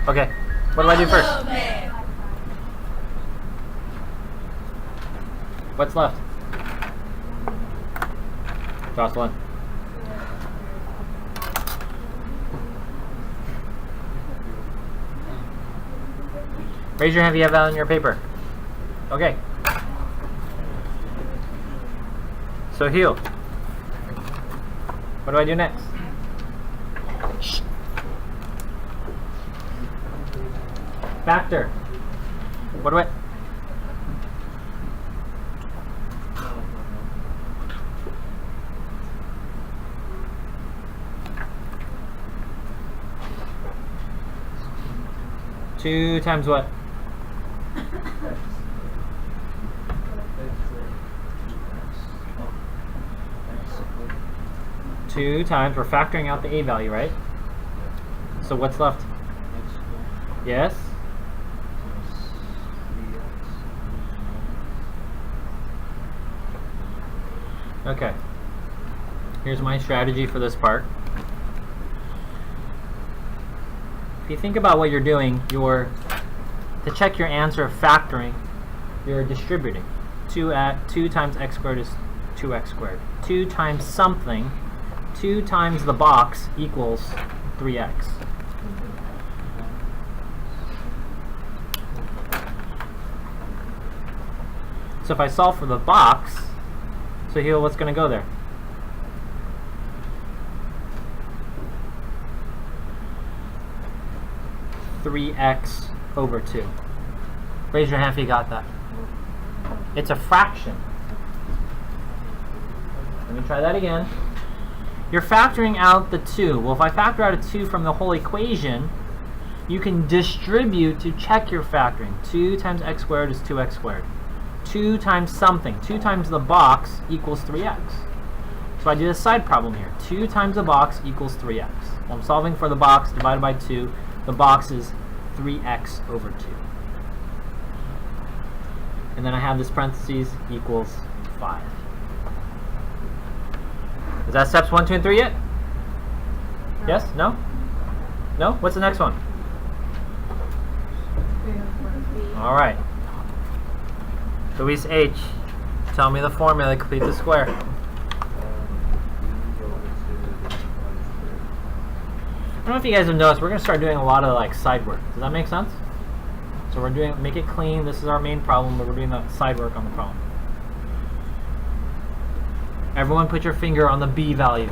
Okay. What do I do first? What's left? Jocelyn. Raise your hand if you have that on your paper. Okay. So heal. What do I do next? Shh. Factor. What do I... Two times what? Two times, we're factoring out the a value, right? So what's left? Yes? Okay. Here's my strategy for this part. If you think about what you're doing, to check your answer of factoring, you're distributing. 2 times x squared is 2x squared. 2 times something, 2 times the box equals 3x. So if I solve for the box, so here what's going to go there? (3x over 2). Raise your hand if you got that. It's a fraction. Let me try that again. You're factoring out the 2. Well, if I factor out a 2 from the whole equation, you can distribute to check your factoring. 2 times x squared is 2x squared. 2 times something, 2 times the box equals 3x. So I did a side problem here. 2 times the box equals 3x. Well, I'm solving for the box divided by 2. The box is 3x over 2. And then I have this parentheses equals 5. Is that steps 1, 2, and 3 yet? No. Yes? No? No? What's the next one? All right. Luis H., tell me the formula to complete the square. I don't know if you guys have noticed, we're going to start doing a lot of like side work. Does that make sense? So we're doing, make it clean. This is our main problem, but we're doing the side work on the problem. Everyone put your finger on the b value.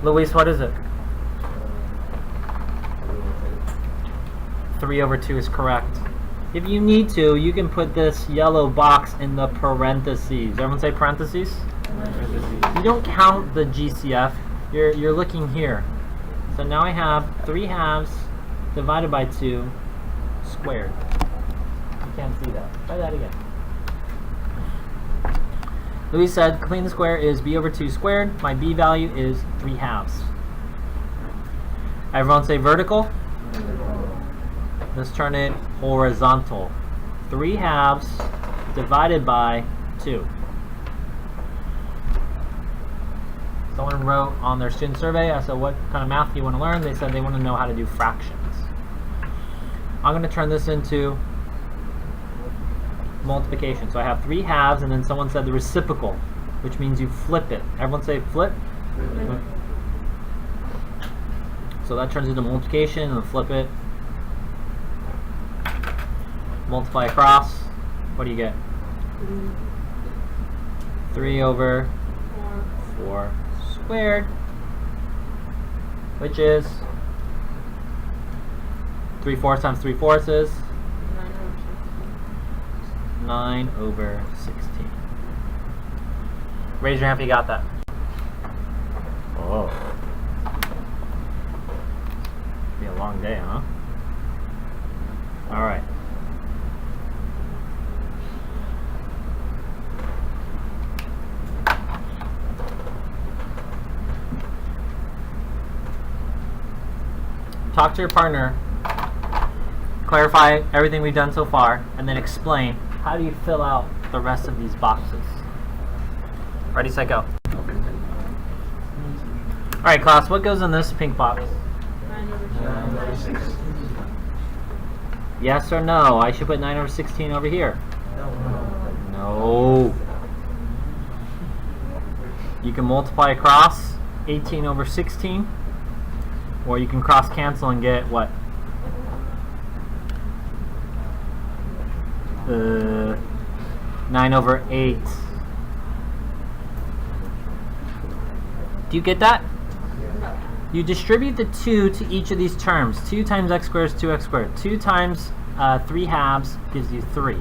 Luis, what is it? 3 over 2 is correct. If you need to, you can put this yellow box in the parentheses. Everyone say parentheses? You don't count the GCF. You're looking here. So now I have 3/2 divided by 2 squared. You can't see that. Try that again. Louis said, clean the square is b over 2 squared. My b value is 3/2. Everyone say vertical. Let's turn it horizontal. 3/2 divided by 2. Someone wrote on their student survey, I said, what kind of math do you want to learn? They said they want to know how to do fractions. I'm going to turn this into multiplication. So I have 3/2, and then someone said the reciprocal, which means you flip it. Everyone say flip. So that turns into multiplication, and flip it. Multiply across. What do you get? 3 over 4 squared, which is 3/4 times 3/4 is 9 over 16. Raise your hand if you got that. Oh. Be a long day, huh? All right. Talk to your partner, clarify everything we've done so far, and then explain how do you fill out the rest of these boxes. Ready, set, go. Alright class, what goes in this pink box? 9 over 16. Yes or no? I should put 9 over 16 over here. No. You can multiply across 18 over 16, or you can cross cancel and get what? 9 over 8. Do you get that? You distribute the 2 to each of these terms. 2 times x squared is 2x squared. 2 times 3 halves gives you 3.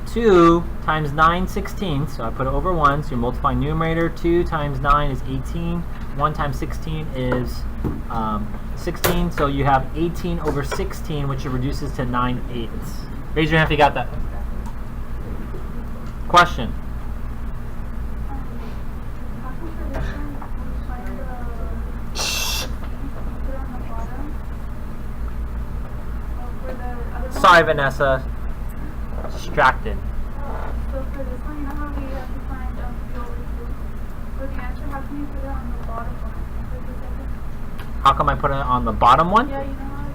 2 times 9 16ths, so I put it over 1, so you multiply numerator. 2 times 9 is 18. 1 times 16 is 16, so you have 18 over 16, which reduces to 9/8. Raise your hand if you got that. Question? Sorry, Vanessa. Distracted. So for this one, you know how we have to find p over 2? For the answer, how can you put it on the bottom one? How come I put it on the bottom one? Yeah, you know how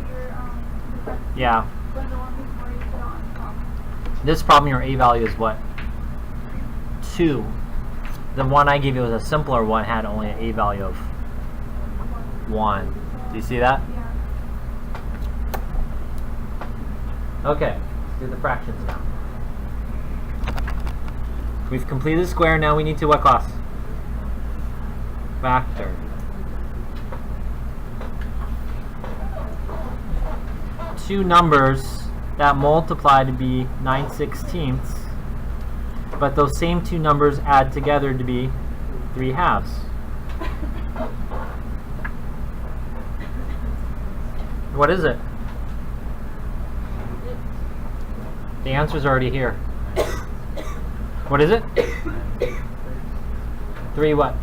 your Yeah. But the one before you put it on top. This problem, your A value is what? 2. The one I gave you was a simpler one, had only an A value of 1. Do you see that? Yeah. Okay, let's do the fractions now. We've completed the square, now we need to what class? Factor. Two numbers that multiply to be 9/16, but those same two numbers add together to be 3 halves. What is it? The answer's already here. What is it? 3 what?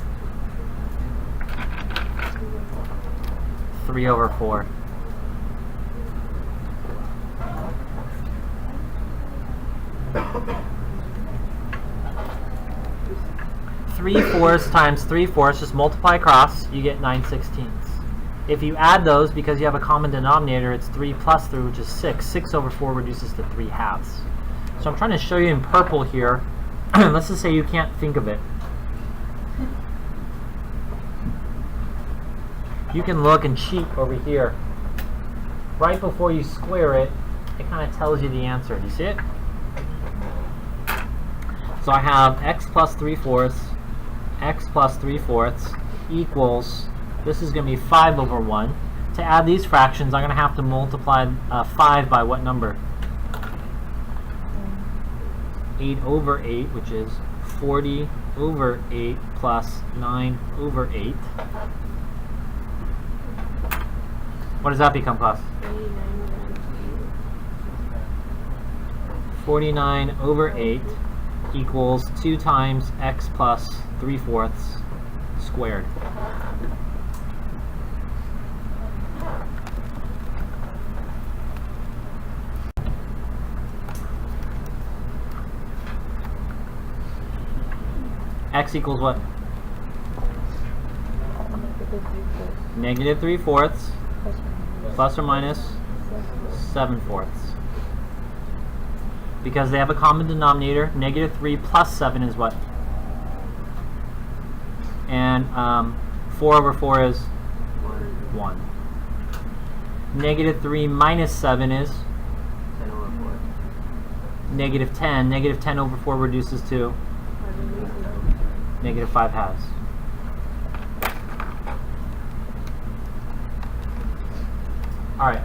3 over 4. Three fourths times 3/4, just multiply across, you get 9/16. If you add those, because you have a common denominator, it's 3 plus 3, which is 6. 6 over 4 reduces to 3 halves. So I'm trying to show you in purple here. Let's just say you can't think of it. You can look and cheat over here. Right before you square it, it kind of tells you the answer. Do you see it? So I have x plus 3/4, x plus 3/4 equals, this is going to be 5 over 1. To add these fractions, I'm going to have to multiply 5 by what number? 8 over 8, which is 40 over 8 plus 9 over 8. What does that become, class? 49 over 8 equals 2 times x plus 3/4 squared. X equals what? Negative 3/4 plus or minus 7/4. Because they have a common denominator, negative 3 plus 7 is what? And 4 over 4 is 1. Negative 3 minus 7 is? 10 over 4. Negative 10. Negative 10 over 4 reduces to? Negative 5 halves. Alright,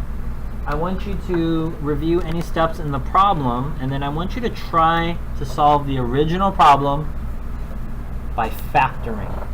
I want you to review any steps in the problem, and then I want you to try to solve the original problem by factoring.